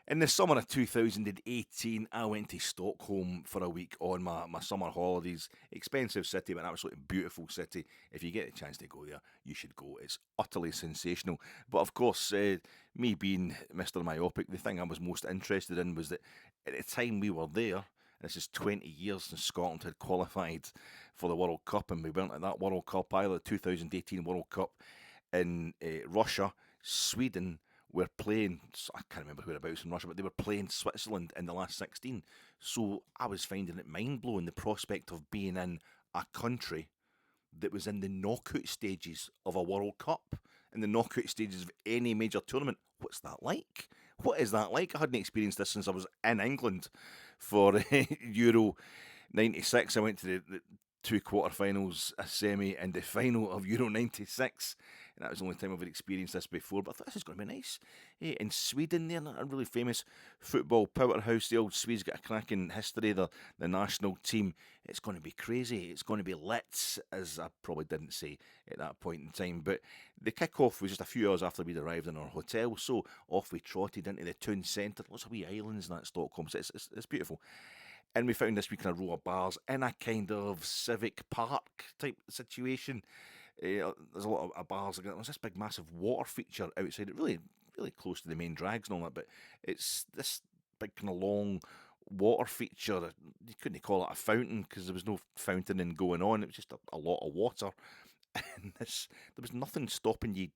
In the summer of 2018, I went to Stockholm for a week on my summer holidays. Expensive city, but an absolutely beautiful city. If you get a chance to go there, you should go. It's utterly sensational. But of course, me being Mr. Myopic, the thing I was most interested in was that at the time we were there, and this is 20 years since Scotland had qualified for the World Cup, and we weren't at that World Cup either, the 2018 World Cup in Russia, Sweden were playing, I can't remember whereabouts in Russia, but they were playing Switzerland in the last 16. So I was finding it mind blowing, the prospect of being in a country that was in the knockout stages of a World Cup, in the knockout stages of any major tournament. What's that like? What is that like? I hadn't experienced this since I was in England for Euro 96. I went to the two quarterfinals, a semi, and the final of Euro 96. And that was the only time I've experienced this before. But I thought this is going to be nice. In Sweden, they're a really famous football powerhouse. The old Swedes got a cracking history. The national team. It's going to be crazy. It's going to be lit, as I probably didn't say at that point in time. But the kick-off was just a few hours after we'd arrived in our hotel. So off we trotted into the town centre. Lots of wee islands in that Stockholm. So it's beautiful. And we found this week in a row of bars in a kind of civic park type situation. There's a lot of bars. There's this big, massive water feature outside it, really, really close to the main drags and all that. But it's this big, kind of long water feature. You couldn't call it a fountain because there was no fountaining going on. It was just a lot of water. And there was nothing stopping you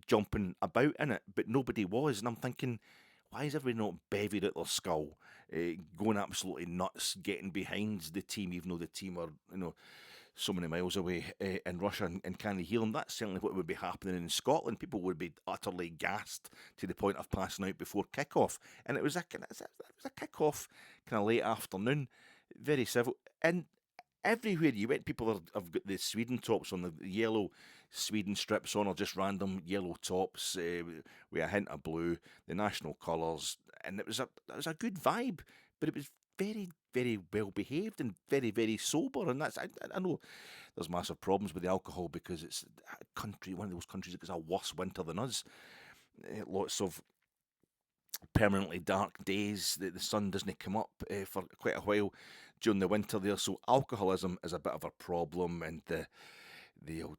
jumping about in it, but nobody was. And I'm thinking, why is everybody not bevied at their skull, going absolutely nuts, getting behind the team, even though the team are, so many miles away in Russia and can't hear them? That's certainly what would be happening in Scotland. People would be utterly gassed to the point of passing out before kick-off. And it was a kick-off kind of late afternoon, very civil. And everywhere you went, people have got the Sweden tops on, the yellow Sweden strips on, or just random yellow tops with a hint of blue, the national colours, and it was a good vibe, but it was very, very well behaved and very, very sober. And that's I know there's massive problems with the alcohol because it's a country, one of those countries that gets a worse winter than us. Lots of permanently dark days. The sun doesn't come up for quite a while during the winter there, so alcoholism is a bit of a problem, and the old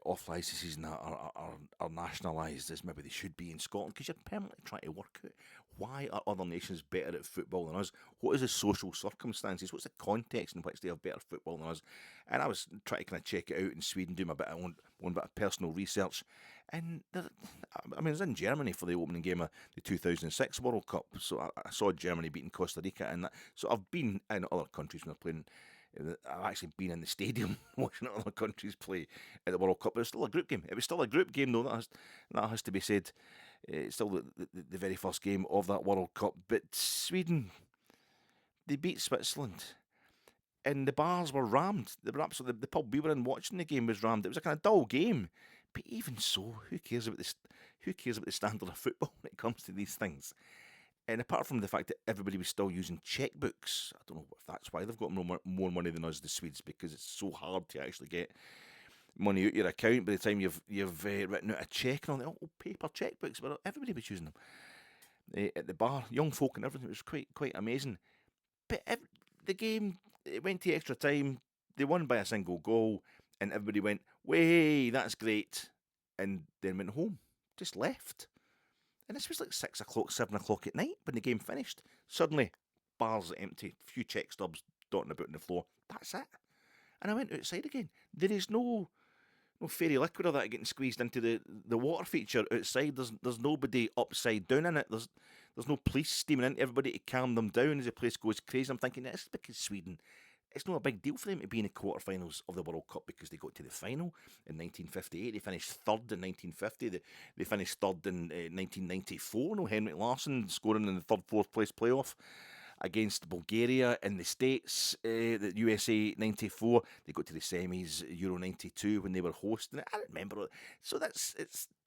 off licences are nationalised as maybe they should be in Scotland, because you're permanently trying to work out why are other nations better at football than us? What is the social circumstances? What's the context in which they have better football than us? And I was trying to kind of check it out in Sweden, do my bit of one bit of personal research, and I was in Germany for the opening game of the 2006 World Cup, so I saw Germany beating Costa Rica and that. So I've been in other countries when they're playing. I've actually been in the stadium watching other countries play at the World Cup, but it's still a group game. It was still a group game, though, that has to be said. It's still the very first game of that World Cup. But Sweden, they beat Switzerland, and the bars were rammed. They were absolutely, the pub we were in watching the game was rammed. It was a kind of dull game. But even so, who cares about the standard of football when it comes to these things? And apart from the fact that everybody was still using checkbooks, I don't know if that's why they've got more money than us, the Swedes, because it's so hard to actually get money out your account by the time you've written out a check and all the paper checkbooks. But everybody was using them at the bar, young folk and everything. It was quite amazing. But the game, it went to extra time. They won by a single goal, and everybody went, "Way, that's great," and then went home, just left. And this was like 6 o'clock, 7 o'clock at night when the game finished. Suddenly, bars empty, a few check stubs dotting about on the floor. That's it. And I went outside again. There is no fairy liquid or that getting squeezed into the water feature outside. There's nobody upside down in it. There's no police steaming into everybody to calm them down as the place goes crazy. I'm thinking, it's because Sweden, it's not a big deal for them to be in the quarterfinals of the World Cup because they got to the final in 1958. They finished third in 1950. They finished third in 1994. No, Henrik Larsson scoring in the third, fourth place playoff against Bulgaria in the States, the USA 94. They got to the semis, Euro 92, when they were hosting it. I remember it. So this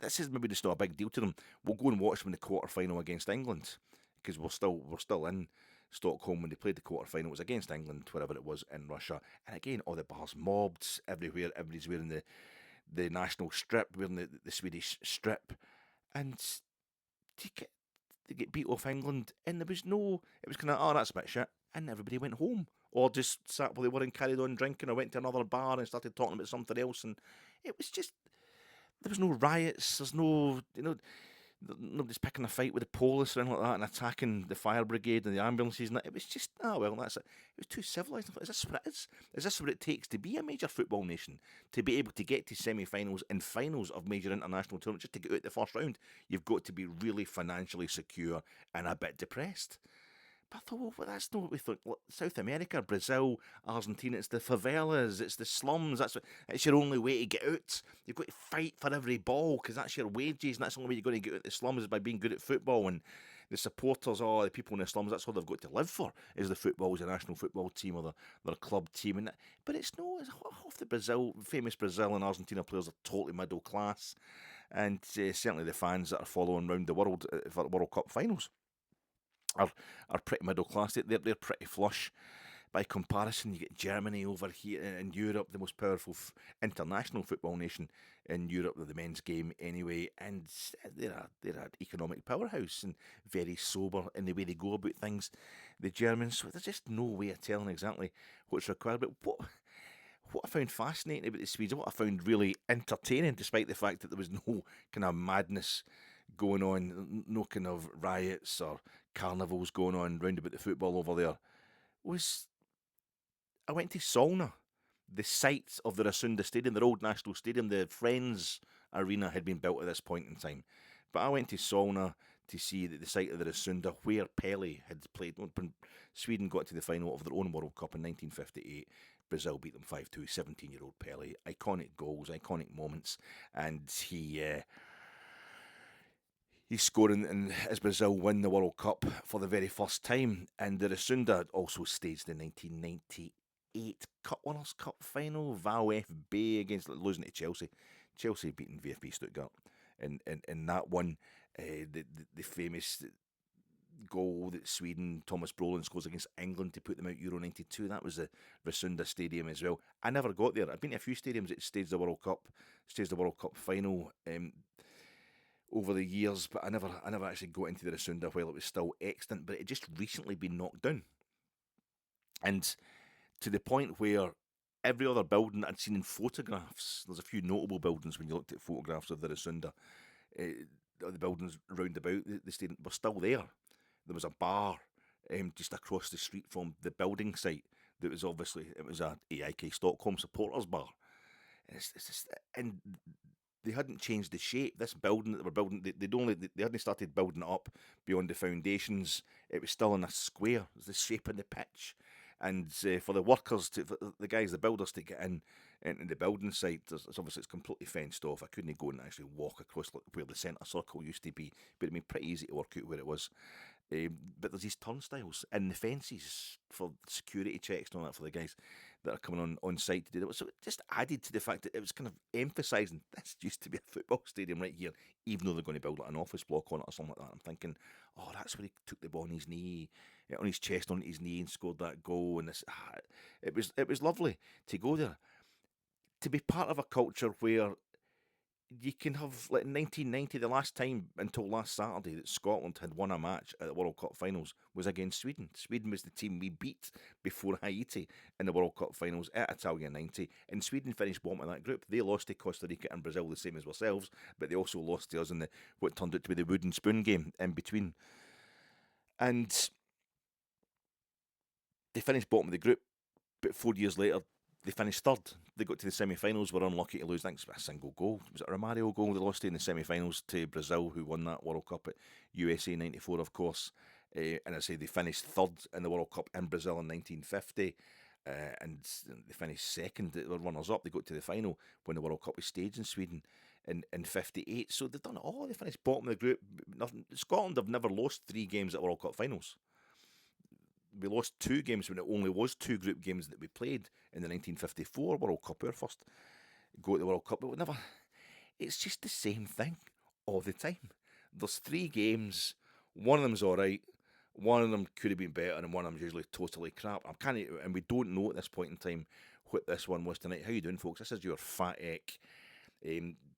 is maybe just not a big deal to them. We'll go and watch them in the quarterfinal against England, because we're still in Stockholm when they played the quarterfinal. It was against England, wherever it was in Russia. And again, all the bars mobbed everywhere. Everybody's wearing the national strip, wearing the Swedish strip. And they get beat off England, and there was no. It was kind of, oh, that's a bit shit, and everybody went home, or just sat where they were and carried on drinking, or went to another bar and started talking about something else, and it was just there was no riots. There's no, nobody's picking a fight with the police or anything like that and attacking the fire brigade and the ambulances and that. It was just, well, that's it. It was too civilised. Is this what it is? Is this what it takes to be a major football nation? To be able to get to semi-finals and finals of major international tournaments, just to get out the first round, you've got to be really financially secure and a bit depressed. But I thought, well, that's not what we thought. Look, South America, Brazil, Argentina, it's the favelas, it's the slums. It's your only way to get out. You've got to fight for every ball because that's your wages, and that's the only way you're going to get out the slums is by being good at football. And the supporters, the people in the slums, that's all they've got to live for, is the football, is the national football team or their club team. And but it's no, half the famous Brazil and Argentina players are totally middle class, and certainly the fans that are following around the world for World Cup finals are pretty middle class. They're pretty flush. By comparison, you get Germany over here in Europe, the most powerful international football nation in Europe with the men's game anyway, and they're an economic powerhouse and very sober in the way they go about things, the Germans. So there's just no way of telling exactly what's required. But what I found fascinating about the Swedes, what I found really entertaining, despite the fact that there was no kind of madness going on, no kind of riots or carnivals going on round about the football over there, was I went to Solna, the site of the Rasunda Stadium, their old national stadium. The Friends Arena had been built at this point in time. But I went to Solna to see the site of the Rasunda where Pele had played. When Sweden got to the final of their own World Cup in 1958. Brazil beat them 5-2, 17-year-old Pele. Iconic goals, iconic moments. And he's scoring and as Brazil win the World Cup for the very first time. And the Rasunda also staged the 1998 Cup Winners' Cup final, VfB against losing to Chelsea. Chelsea beating VfB Stuttgart in that one. The famous goal that Sweden, Thomas Brolin scores against England to put them out Euro 92. That was the Rasunda Stadium as well. I never got there. I've been to a few stadiums that staged the World Cup final over the years, but I never actually got into the Rasunda while it was still extant. But it just recently been knocked down, and to the point where every other building I'd seen in photographs, there's a few notable buildings when you looked at photographs of the Rasunda, the buildings round about the stadium were still there. There was a bar just across the street from the building site that was obviously, it was a AIK Stockholm supporters bar. And they hadn't changed the shape. This building that they were building, they hadn't started building it up beyond the foundations. It was still in a square. It was the shape of the pitch. And for the workers, for the guys, the builders to get in the building site, it's completely fenced off. I couldn't go and actually walk across where the centre circle used to be, but it'd been pretty easy to work out where it was. But there's these turnstiles in the fences for security checks and all that for the guys that are coming on site to do that. So it just added to the fact that it was kind of emphasising this used to be a football stadium right here, even though they're going to build like an office block on it or something like that. I'm thinking, oh, that's where he took the ball on his knee, on his chest, on his knee, and scored that goal. And it was lovely to go there, to be part of a culture where you can have, like in 1990, the last time until last Saturday that Scotland had won a match at the World Cup finals was against Sweden. Sweden was the team we beat before Haiti in the World Cup finals at Italia 90, and Sweden finished bottom of that group. They lost to Costa Rica and Brazil the same as ourselves, but they also lost to us in what turned out to be the wooden spoon game in between. And they finished bottom of the group, but 4 years later, they finished third. They got to the semi-finals, were unlucky to lose, I think it was a single goal. Was it a Romario goal? They lost in the semi-finals to Brazil, who won that World Cup at USA 94, of course. And I say they finished third in the World Cup in Brazil in 1950. And they finished second. They were runners-up. They got to the final when the World Cup was staged in Sweden in 58. So they've done it all. They finished bottom of the group. Scotland have never lost 3 games at World Cup finals. We lost 2 games when it only was 2 group games that we played in the 1954 World Cup, our first go at the World Cup. But we never. It's just the same thing all the time. There's 3 games. One of them's all right. One of them could have been better, and one of them's usually totally crap. And we don't know at this point in time what this one was tonight. How you doing, folks? This is your Fat Ek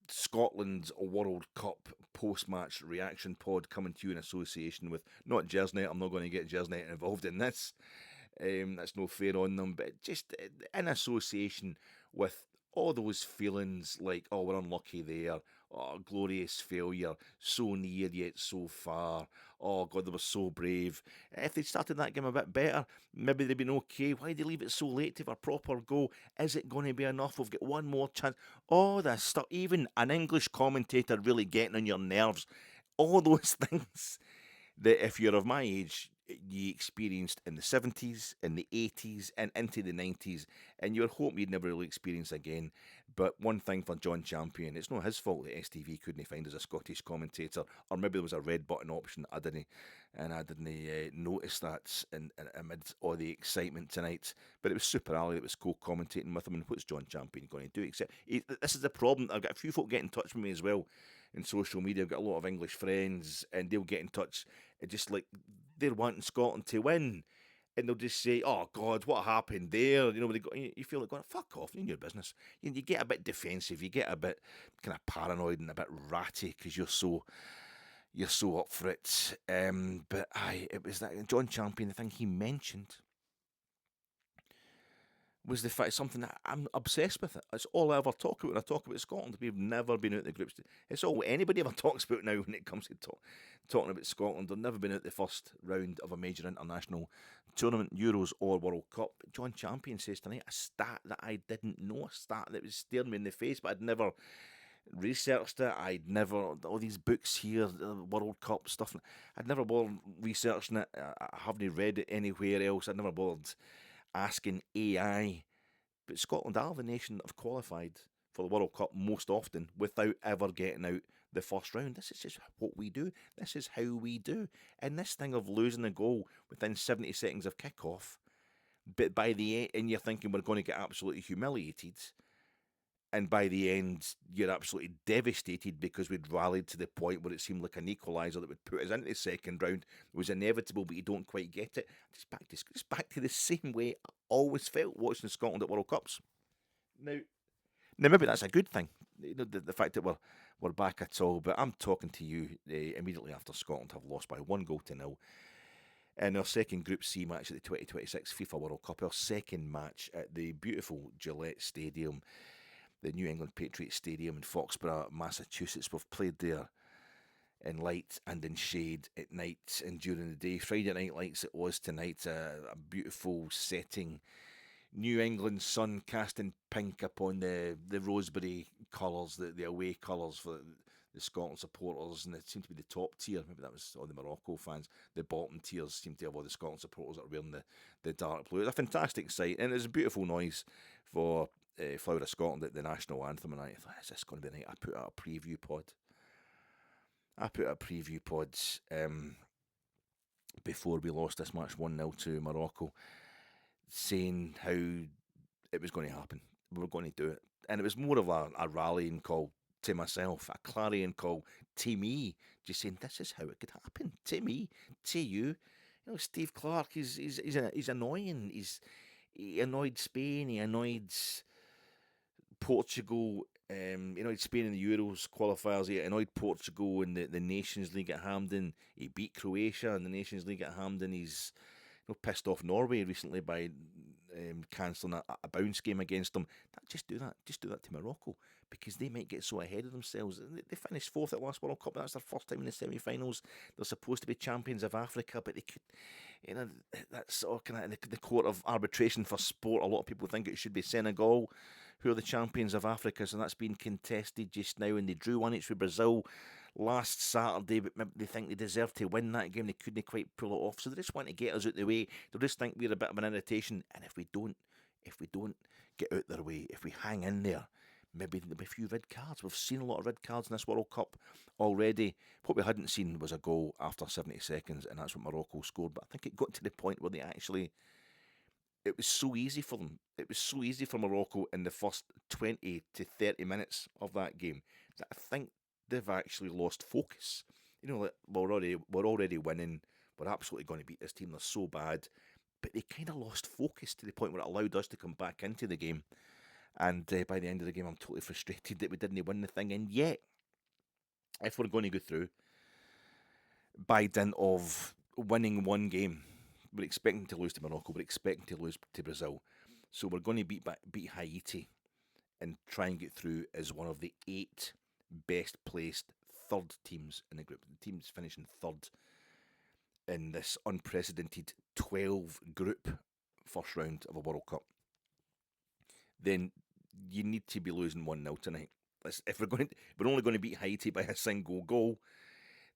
Scotland World Cup post-match reaction pod coming to you in association with not Jersnet. I'm not going to get Jersnet involved in this. That's no fair on them, but just in association with all those feelings like, oh, we're unlucky there, oh, glorious failure, so near yet so far, oh, God, they were so brave. If they'd started that game a bit better, maybe they'd been okay. Why did they leave it so late to have a proper go? Is it going to be enough? We've got one more chance. All this stuff, even an English commentator really getting on your nerves, all those things that if you're of my age, you experienced in the 70s, in the 80s, and into the 90s, and you would hope you'd never really experience again. But one thing for John Champion, it's not his fault that STV couldn't find as a Scottish commentator, or maybe there was a red button option. I didn't notice that amid all the excitement tonight. But it was Super Ali that was co-commentating with him, and what's John Champion going to do? Except this is the problem. I've got a few folk get in touch with me as well in social media. I've got a lot of English friends, and they'll get in touch, just like they're wanting Scotland to win, and they'll just say, "Oh God, what happened there?" You feel like going, "Fuck off, in your business." You get a bit defensive, you get a bit kind of paranoid and a bit ratty because you're so up for it. But it was that John Champion. The thing he mentioned was the fact something that I'm obsessed with. It's all I ever talk about when I talk about Scotland. We've never been out the group stage. It's all anybody ever talks about now when it comes to talking about Scotland. They've never been out the first round of a major international tournament, Euros or World Cup. John Champion says tonight a stat that I didn't know, a stat that was staring me in the face, but I'd never researched it. I'd never, all these books here, World Cup stuff, I'd never bothered researching it. I haven't read it anywhere else. I'd never bothered asking AI. But Scotland are the nation that have qualified for the World Cup most often without ever getting out the first round. This is just what we do. This is how we do. And this thing of losing a goal within 70 seconds of kick-off, but by the end, and you're thinking we're going to get absolutely humiliated, and by the end, you're absolutely devastated because we'd rallied to the point where it seemed like an equaliser that would put us into the second round. It was inevitable, but you don't quite get it. Just back to the same way I always felt watching Scotland at World Cups. Now maybe that's a good thing. The fact that we're back at all. But I'm talking to you immediately after Scotland have lost by 1-0 in our second Group C match at the 2026 FIFA World Cup. Our second match at the beautiful Gillette Stadium, the New England Patriots Stadium in Foxborough, Massachusetts. We've played there in light and in shade at night and during the day. Friday night lights it was tonight, a beautiful setting. New England sun casting pink upon the Rosebery colours, the away colours for the Scotland supporters, and it seemed to be the top tier. Maybe that was all the Morocco fans. The bottom tiers seem to have all the Scotland supporters that are wearing the dark blue. It's a fantastic sight, and it's a beautiful noise for Flower of Scotland at the national anthem. And I thought, is this going to be the night I put out a preview pod? Before we lost this match 1-0 to Morocco, saying how it was going to happen. We were going to do it. And it was more of a rallying call to myself, a clarion call to me, just saying this is how it could happen. To me, to you. You know, Steve Clarke, he's annoying. He annoyed Spain, he annoyed Portugal, he annoyed Spain in the Euros qualifiers, he annoyed Portugal in the Nations League at Hampden, he beat Croatia in the Nations League at Hampden, he's pissed off Norway recently by cancelling a bounce game against them. Just do that to Morocco, because they might get so ahead of themselves. They finished fourth at last World Cup. That's their first time in the semi-finals. They're supposed to be champions of Africa, but they could, that's all kind of the court of arbitration for sport. A lot of people think it should be Senegal who are the champions of Africa, so that's been contested just now, and they drew one each with Brazil last Saturday, but maybe they think they deserve to win that game. They couldn't quite pull it off, so they just want to get us out the way. They just think we're a bit of an irritation, and if we don't get out their way, if we hang in there, maybe there'll be a few red cards. We've seen a lot of red cards in this World Cup already. What we hadn't seen was a goal after 70 seconds, and that's what Morocco scored. But I think it got to the point where it was so easy for them. It was so easy for Morocco in the first 20 to 30 minutes of that game that I think they've actually lost focus. Like, we're already winning. We're absolutely going to beat this team. They're so bad. But they kind of lost focus to the point where it allowed us to come back into the game. And by the end of the game, I'm totally frustrated that we didn't win the thing. And yet, if we're going to go through by dint of winning one game, we're expecting to lose to Morocco, we're expecting to lose to Brazil. So we're going to beat Haiti and try and get through as one of the 8 best placed third teams in the group. The teams finishing third in this unprecedented 12 group first round of a World Cup. Then you need to be losing 1-0 tonight. If we're only going to beat Haiti by a single goal,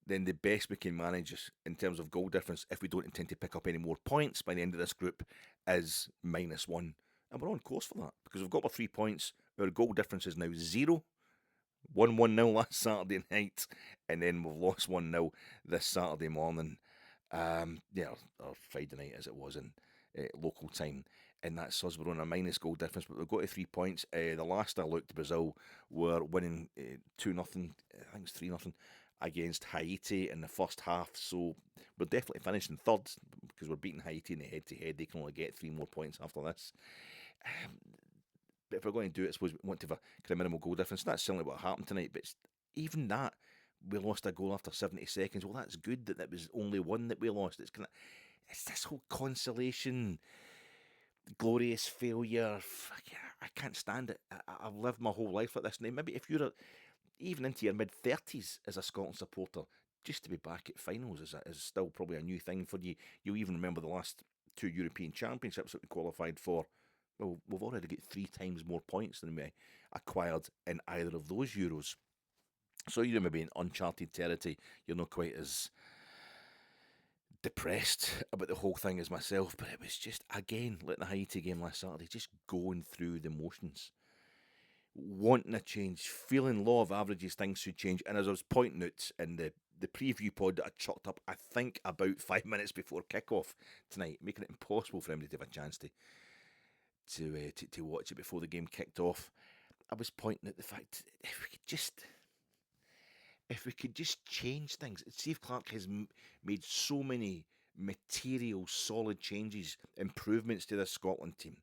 then the best we can manage in terms of goal difference, if we don't intend to pick up any more points by the end of this group, is -1. And we're on course for that because we've got our 3 points. Our goal difference is now 0. Won 1-0 last Saturday night, and then we've lost 1-0 this Saturday morning. Or Friday night as it was in local time. And that's us. We're on a minus goal difference, but we've got to 3 points. The last I looked, Brazil were winning 2-0. I think it's 3-0 against Haiti in the first half. So we're definitely finishing third because we're beating Haiti in the head-to-head. They can only get 3 more points after this. But if we're going to do it, I suppose we want to have a minimal goal difference. That's certainly what happened tonight. But even that, we lost a goal after 70 seconds. Well, that's good that was only one that we lost. It's this whole consolation, glorious failure. I can't stand it. I've lived my whole life like this. Now, maybe if you're even into your mid-30s as a Scotland supporter, just to be back at finals is still probably a new thing for you. You'll even remember the last 2 European Championships that we qualified for. Well, we've already got 3 times more points than we acquired in either of those Euros. So you're maybe in uncharted territory. You're not quite as depressed about the whole thing as myself, but it was just, again, like the Haiti game last Saturday, just going through the motions. Wanting a change, feeling law of averages, things should change. And as I was pointing out in the preview pod that I chucked up, I think about 5 minutes before kickoff tonight, making it impossible for anybody to have a chance to watch it before the game kicked off. I was pointing at the fact if we could just change things. Steve Clarke has made so many material, solid changes, improvements to this Scotland team,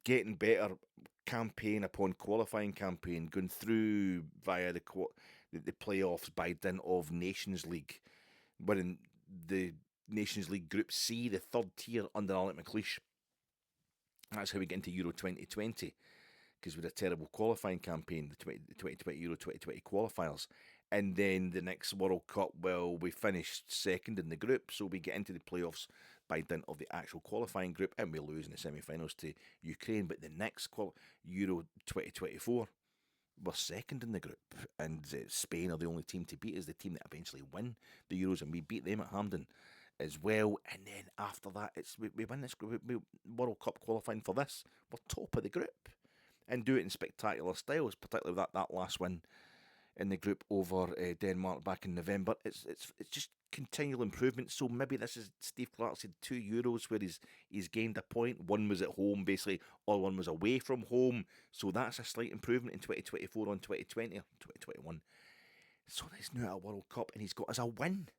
getting better campaign upon qualifying campaign, going through via the playoffs by dint of Nations League, winning the Nations League Group C, the third tier under Alec McLeish. That's how we get into Euro 2020, because we had a terrible qualifying campaign, the 2020 Euro 2020 qualifiers. And then the next World Cup, well, we finished second in the group, so we get into the playoffs by dint of the actual qualifying group, and we lose in the semi-finals to Ukraine. But the next Euro 2024, we're second in the group, and Spain are the only team to beat us, the team that eventually win the Euros, and we beat them at Hampden as well. And then after that, we win this group, World Cup qualifying for this, we're top of the group, and do it in spectacular styles, particularly that last win in the group over Denmark back in November. It's just continual improvement. So maybe this is, Steve Clarke said, 2 Euros where he's gained a point. One was at home, basically, or one was away from home. So that's a slight improvement in 2024 on 2020 or 2021. So there's now a World Cup, and he's got us a win.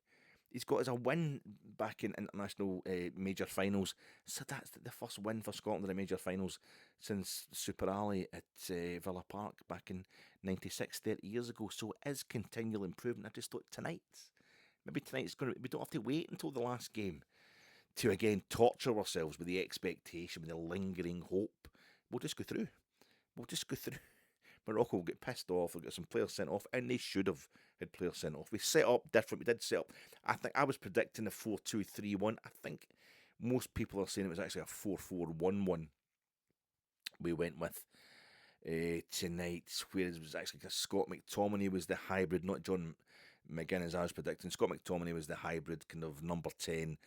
He's got us a win back in international major finals. So that's the first win for Scotland in the major finals since Super Ali at Villa Park back in 96, 30 years ago. So it is continual improvement. I just thought maybe tonight's going to, we don't have to wait until the last game to again torture ourselves with the expectation, with the lingering hope. We'll just go through. Morocco will get pissed off, we'll get some players sent off, and they should have had players sent off. We set up different, we did set up, I think I was predicting a 4-2-3-1, I think most people are saying it was actually a 4-4-1-1 we went with tonight, whereas it was actually Scott McTominay was the hybrid, not John McGinn as I was predicting. Scott McTominay was the hybrid kind of number 10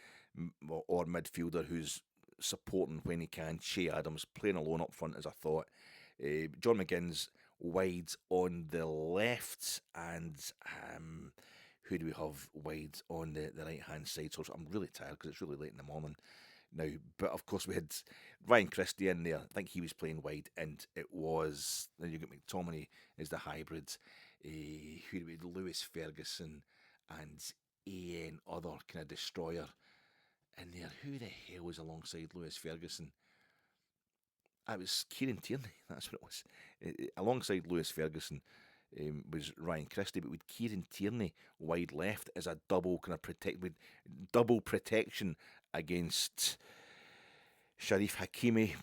or midfielder who's supporting when he can. Shea Adams playing alone up front as I thought. John McGinn's wide on the left, and who do we have wide on the right hand side? So I'm really tired because it's really late in the morning now. But of course we had Ryan Christie in there. I think he was playing wide, and it was, then you get McTominay as the hybrid. Who do we had? Lewis Ferguson and Ian, other kind of destroyer in there. Who the hell was alongside Lewis Ferguson? it was Kieran Tierney. That's what it was. Alongside Lewis Ferguson was Ryan Christie, but with Kieran Tierney wide left as a double kind of with double protection against Sharif Hakimi,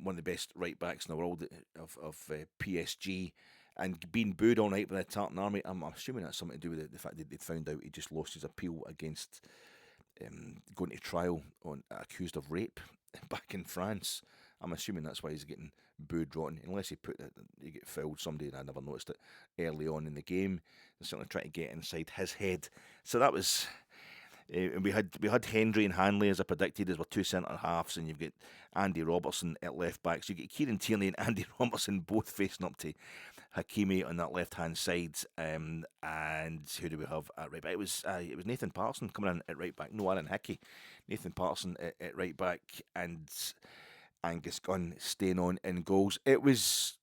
one of the best right backs in the world of PSG, and being booed all night by the Tartan Army. I'm assuming that's something to do with the fact that they'd found out he just lost his appeal against going to trial on accused of rape back in France. I'm assuming that's why he's getting booed rotten, unless he get fouled somebody, and I never noticed it early on in the game. They're certainly trying to get inside his head. So that was. And we had Hendry and Hanley as I predicted as our two centre halves, and you've got Andy Robertson at left back. So you get Kieran Tierney and Andy Robertson both facing up to Hakimi on that left hand side. And who do we have at right back? It was Nathan Patterson coming in at right back. No Aaron Hickey. Nathan Patterson at right back, and Angus Gunn staying on in goals. It was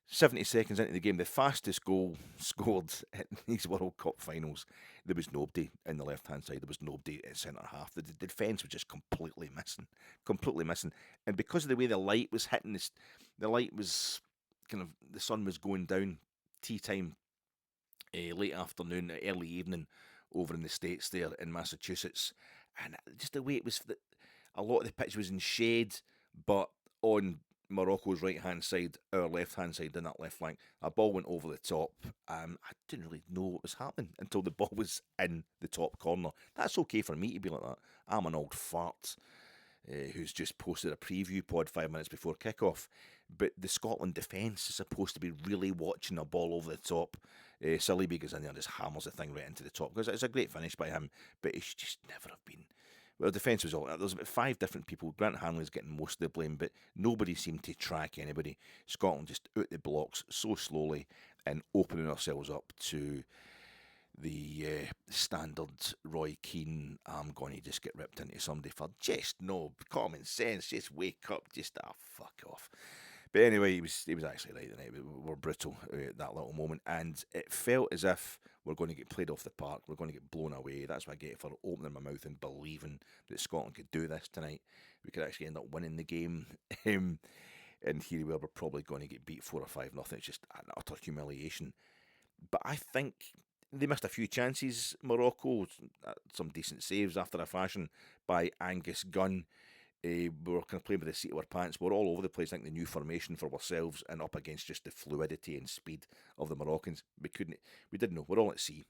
70 seconds into the game, the fastest goal scored in these World Cup finals. There was nobody in the left-hand side. There was nobody at centre half. The defence was just completely missing. And because of the way the light was hitting, the light was kind of, the sun was going down, tea time, late afternoon, early evening over in the States there in Massachusetts. And just the way it was, a lot of the pitch was in shade, but on Morocco's right-hand side, our left-hand side, in that left flank, a ball went over the top. I didn't really know what was happening until the ball was in the top corner. That's okay for me to be like that. I'm an old fart who's just posted a preview pod 5 minutes before kick-off. But the Scotland defence is supposed to be really watching a ball over the top. Saliba goes in there and just hammers the thing right into the top, because it's a great finish by him, but he should just never have been. Well, defence was all. There's about 5 different people. Grant Hanley's getting most of the blame, but nobody seemed to track anybody. Scotland just out the blocks so slowly and opening ourselves up to the standard Roy Keane, I'm going to just get ripped into somebody for just no common sense. Just wake up. Just fuck off. But anyway, he was actually right tonight. We were brutal at that little moment, and it felt as if we're going to get played off the park. We're going to get blown away. That's what I get for opening my mouth and believing that Scotland could do this tonight. We could actually end up winning the game. And here we are, we're probably going to get beat 4 or 5 nothing. It's just an utter humiliation. But I think they missed a few chances, Morocco. Some decent saves after a fashion by Angus Gunn. We were kind of playing with the seat of our pants. We were all over the place. I think the new formation for ourselves, and up against just the fluidity and speed of the Moroccans. We didn't know. We're all at sea.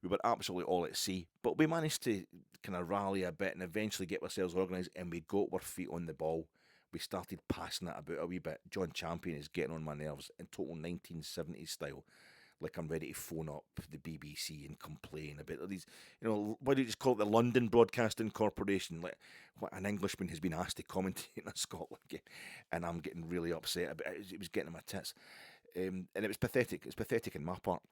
We were absolutely all at sea. But we managed to kind of rally a bit and eventually get ourselves organised, and we got our feet on the ball. We started passing it about a wee bit. John Champion is getting on my nerves in total 1970s style. Like I'm ready to phone up the BBC and complain about these, why do you just call it the London Broadcasting Corporation? Like, what, an Englishman has been asked to commentate in a Scotland game, and I'm getting really upset about it. It was getting on my tits, and it was pathetic. It's pathetic in my part.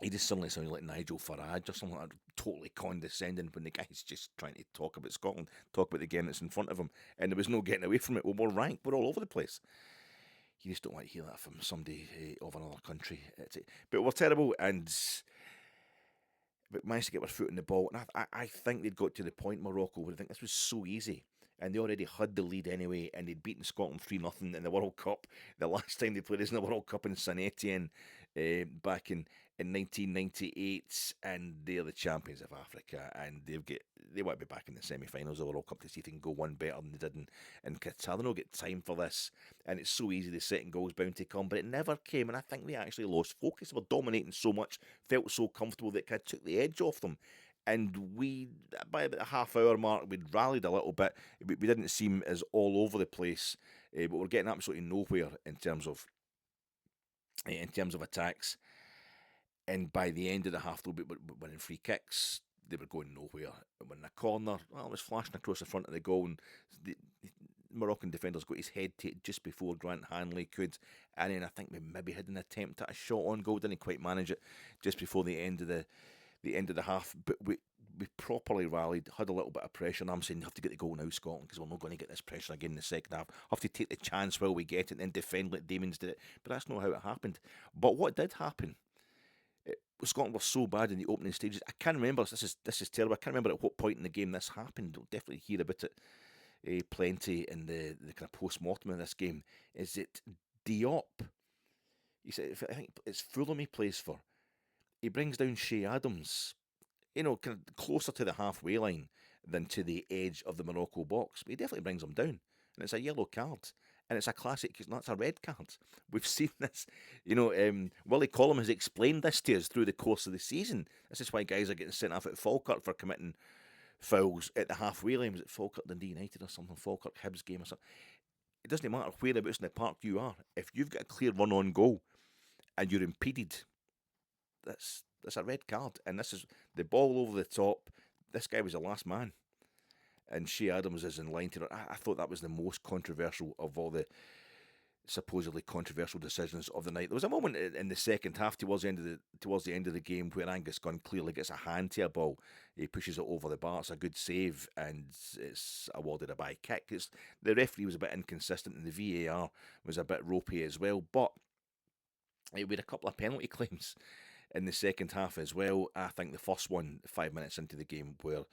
He just suddenly sounded like Nigel Farage or something like that, totally condescending when the guy's just trying to talk about Scotland, talk about the game that's in front of him, and there was no getting away from it. Well, we're ranked, we're all over the place. You just don't want to hear that from somebody of another country. But we're terrible, and but managed to get our foot in the ball. And I think they'd got to the point, Morocco, where I think this was so easy. And they already had the lead anyway, and they'd beaten Scotland 3-0 in the World Cup. The last time they played us in the World Cup in St Etienne back in 1998, and they're the champions of Africa, and they want to be back in the semi-finals of the World Cup to see if they can go one better than they did in Qatar. They don't get time for this, and it's so easy. The second goal was bound to come, but it never came, and I think they actually lost focus. They were dominating so much, felt so comfortable that it kind of took the edge off them. And we, by about the half-hour mark, we'd rallied a little bit. We didn't seem as all over the place, but we're getting absolutely nowhere in terms of attacks. And by the end of the half, though, we were winning free kicks. They were going nowhere. When a corner, well, it was flashing across the front of the goal, and the Moroccan defender's got his head taken just before Grant Hanley could. And then I think we maybe had an attempt at a shot on goal, didn't quite manage it just before the end of the half. But we properly rallied, had a little bit of pressure, and I'm saying you have to get the goal now, Scotland, because we're not going to get this pressure again in the second half. Have to take the chance while we get it and then defend like Demons did it. But that's not how it happened. But what did happen? Scotland were so bad in the opening stages. I can't remember. This is terrible. I can't remember at what point in the game this happened. I'll definitely hear about it plenty in the kind of post-mortem of this game, is that Diop, I think it's Fulham he plays for, he brings down Shea Adams, kind of closer to the halfway line than to the edge of the Morocco box. But he definitely brings him down. And it's a yellow card. And it's a classic, because that's a red card. We've seen this. Willie Collum has explained this to us through the course of the season. This is why guys are getting sent off at Falkirk for committing fouls at the halfway line. Was it Falkirk Dundee United or something? Falkirk Hibs game or something. It doesn't matter whereabouts in the park you are. If you've got a clear run on goal and you're impeded, that's a red card. And this is the ball over the top. This guy was the last man. And Shea Adams is in line to. I thought that was the most controversial of all the supposedly controversial decisions of the night. There was a moment in the second half towards the end of the game where Angus Gunn clearly gets a hand to a ball. He pushes it over the bar. It's a good save, and it's awarded a by kick. The referee was a bit inconsistent, and the VAR was a bit ropey as well. But we had a couple of penalty claims in the second half as well. I think the first one, 5 minutes into the game, where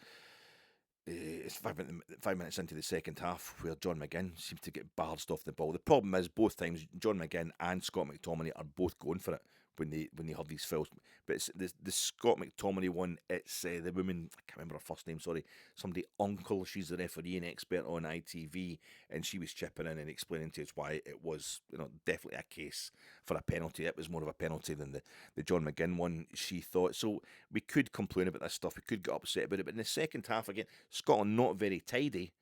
it's 5 minutes into the second half, where John McGinn seems to get barged off the ball. The problem is, both times John McGinn and Scott McTominay are both going for it when they have these fouls. But it's the Scott McTominay one. It's the woman, I can't remember her first name. Sorry, somebody Uncle. She's the referee and expert on ITV, and she was chipping in and explaining to us why it was definitely a case for a penalty. It was more of a penalty than the John McGinn one, she thought. So we could complain about this stuff. We could get upset about it. But in the second half again, Scotland not very tidy,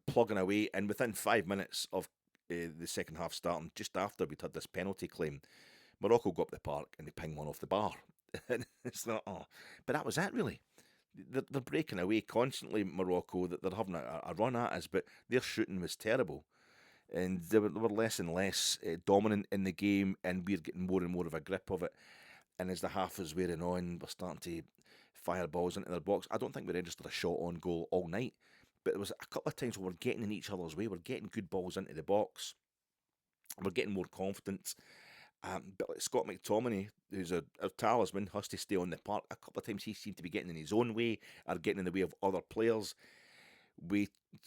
plugging away, and within 5 minutes of the second half starting, just after we'd had this penalty claim, Morocco go up the park and they ping one off the bar. And it's not, but that was it really. They're breaking away constantly, Morocco. They're having a run at us, but their shooting was terrible. And they were less and less dominant in the game, and we're getting more and more of a grip of it. And as the half is wearing on, we're starting to fire balls into their box. I don't think we registered a shot on goal all night, but there was a couple of times where we're getting in each other's way. We're getting good balls into the box. We're getting more confident. But like Scott McTominay, who's our talisman, has to stay on the park. A couple of times he seemed to be getting in his own way or getting in the way of other players.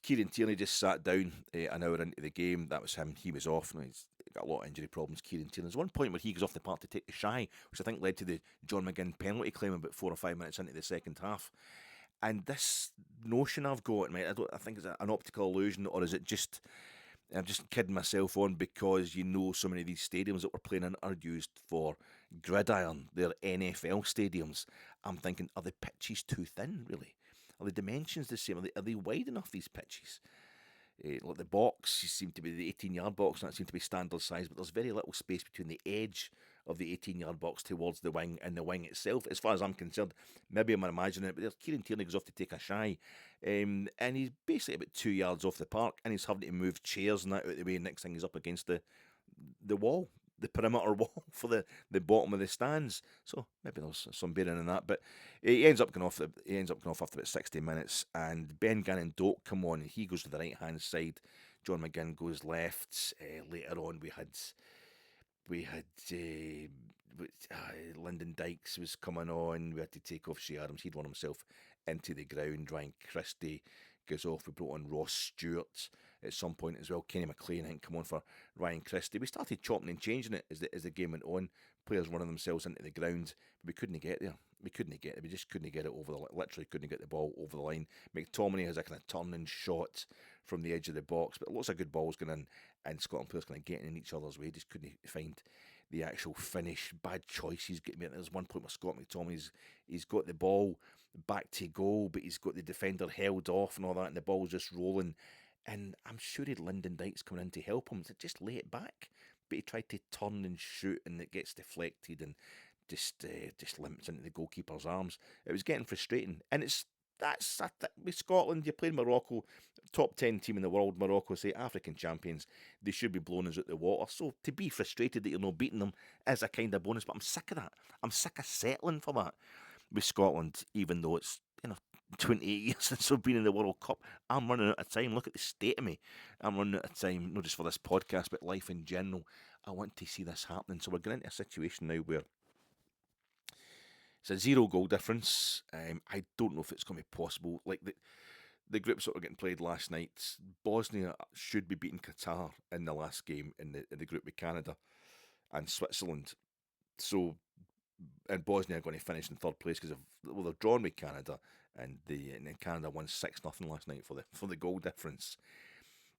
Kieran Tierney just sat down an hour into the game. That was him. He was off. He's got a lot of injury problems, Kieran Tierney. There's one point where he goes off the park to take the shy, which I think led to the John McGinn penalty claim about 4 or 5 minutes into the second half. And this notion I've got, mate, I think it's an optical illusion, or is it just... I'm just kidding myself on, because so many of these stadiums that we're playing in are used for gridiron. They're NFL stadiums. I'm thinking, are the pitches too thin, really? Are the dimensions the same? Are they wide enough, these pitches? Like the box seem to be the 18-yard box, and that seems to be standard size, but there's very little space between the edge of the 18-yard box towards the wing and the wing itself, as far as I'm concerned. Maybe I'm imagining it, but there's Kieran Tierney goes off to take a shy, and he's basically about 2 yards off the park, and he's having to move chairs and that out of the way. Next thing he's up against the wall, the perimeter wall for the bottom of the stands. So maybe there's some bearing in that, but he ends up going off after about 60 minutes, and Ben Gannon Doak come on, and he goes to the right hand side. John McGinn goes left. Later on, we had Lyndon Dykes was coming on. We had to take off Shea Adams. He'd run himself into the ground. Ryan Christie goes off. We brought on Ross Stewart at some point as well. Kenny McLean, I think, come on for Ryan Christie. We started chopping and changing it as the game went on. Players running themselves into the ground, but we couldn't get there. We just couldn't get it over literally couldn't get the ball over the line. McTominay has a kind of turning shot from the edge of the box, but lots of good balls going in, and Scotland players kind of getting in each other's way. Just couldn't find the actual finish. Bad choices. There's one point where Scott McTominay's he's got the ball back to goal, but he's got the defender held off and all that, and the ball's just rolling. And I'm sure he had Lyndon Dykes coming in to help him. So just lay it back. But he tried to turn and shoot, and it gets deflected and just limps into the goalkeeper's arms. It was getting frustrating. And with Scotland, you're playing Morocco, top 10 team in the world. Morocco, say African champions. They should be blowing us out the water. So to be frustrated that you're not beating them is a kind of bonus. But I'm sick of that. I'm sick of settling for that with Scotland, even though it's 28 years since we've been in the World Cup. I'm running out of time. Look at the state of me. I'm running out of time, not just for this podcast, but life in general. I want to see this happening. So we're getting into a situation now where it's a 0 goal difference. I don't know if it's going to be possible. Like the groups that were getting played last night, Bosnia should be beating Qatar in the last game in the group with Canada and Switzerland. So, and Bosnia are going to finish in third place because they've drawn with Canada, and then Canada won 6-0 last night for the goal difference.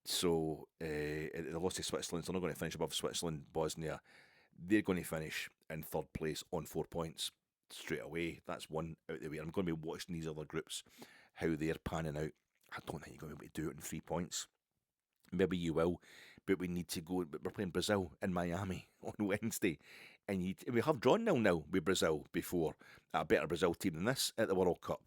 So they lost to Switzerland, so they're not going to finish above Switzerland. Bosnia, they're going to finish in third place on 4 points straight away. That's one out of the way. I'm going to be watching these other groups, how they're panning out. I don't think you're going to be able to do it in 3 points. Maybe you will, but we need to go. We're playing Brazil in Miami on Wednesday, and we have drawn 0-0 with Brazil before, a better Brazil team than this at the World Cup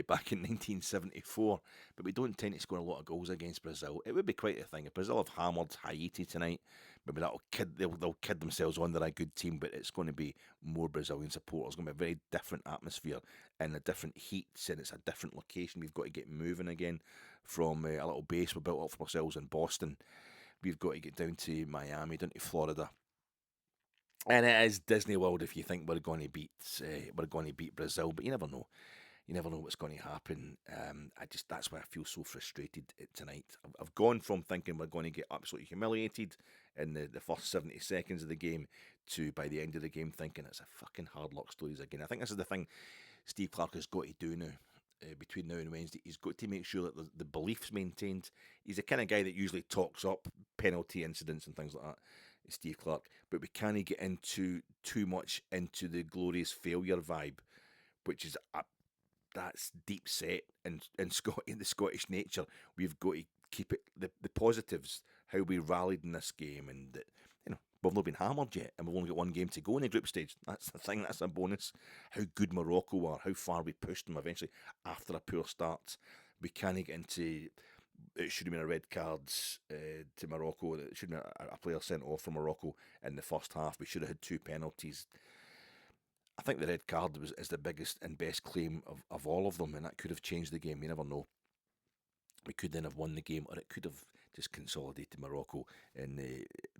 back in 1974. But we don't tend to score a lot of goals against Brazil. It would be quite a thing if Brazil have hammered Haiti tonight. Maybe they'll kid themselves on they're a good team, but it's going to be more Brazilian supporters. It's going to be a very different atmosphere and a different heat, and it's a different location. We've got to get moving again from a little base we built up for ourselves in Boston. We've got to get down to Miami, down to Florida, and it is Disney World. If you think we're going to beat Brazil, but you never know. You never know what's going to happen. That's why I feel so frustrated tonight. I've gone from thinking we're going to get absolutely humiliated in the first 70 seconds of the game to by the end of the game thinking it's a fucking hard luck stories again. I think this is the thing Steve Clarke has got to do now. Between now and Wednesday, he's got to make sure that the belief's maintained. He's the kind of guy that usually talks up penalty incidents and things like that, Steve Clarke, but we can't get into too much into the glorious failure vibe, which is that's deep set in the Scottish nature. We've got to keep it the positives, how we rallied in this game, and that we've not been hammered yet, and we've only got one game to go in the group stage. That's the thing. That's a bonus. How good Morocco are, how far we pushed them eventually after a poor start. We can't get into. It should have been a red card to Morocco. It should have been a player sent off from Morocco in the first half. We should have had 2 penalties. I think the red card is the biggest and best claim of all of them, and that could have changed the game. You never know. We could then have won the game, or it could have just consolidated Morocco, and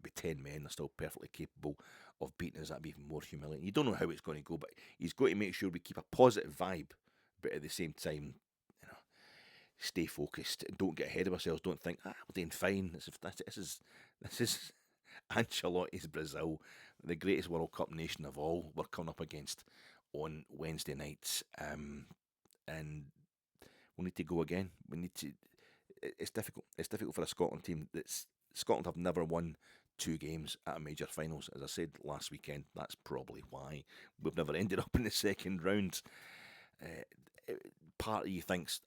with 10 men, they're still perfectly capable of beating us. That'd be even more humiliating. You don't know how it's going to go, but he's got to make sure we keep a positive vibe, but at the same time, stay focused and don't get ahead of ourselves. Don't think, we're doing fine. This is Ancelotti's Brazil, the greatest World Cup nation of all, we're coming up against on Wednesday nights, and we'll need to go again. We need to. It's difficult. It's difficult for a Scotland team. Scotland have never won 2 games at a major finals. As I said last weekend, that's probably why we've never ended up in the second round. Part of you thinks,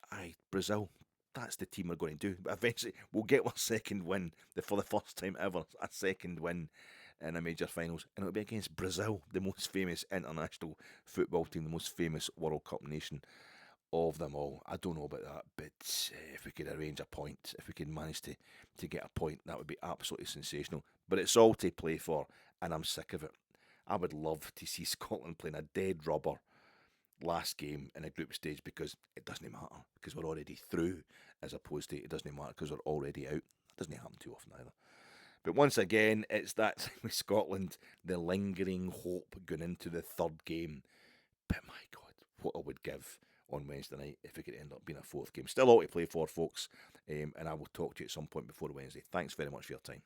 Brazil, that's the team we're going to do. But eventually, we'll get our second win for the first time ever. A second win in a major finals, and it'll be against Brazil, the most famous international football team, the most famous World Cup nation of them all. I don't know about that, but if we could arrange a point, if we could manage to get a point, that would be absolutely sensational. But it's all to play for, and I'm sick of it. I would love to see Scotland playing a dead rubber last game in a group stage, because it doesn't matter, because we're already through, as opposed to it doesn't matter because we're already out. That doesn't happen too often either. But once again, it's that thing with Scotland, the lingering hope going into the third game. But my God, what I would give on Wednesday night if it could end up being a 4th game. Still all to play for, folks, and I will talk to you at some point before Wednesday. Thanks very much for your time.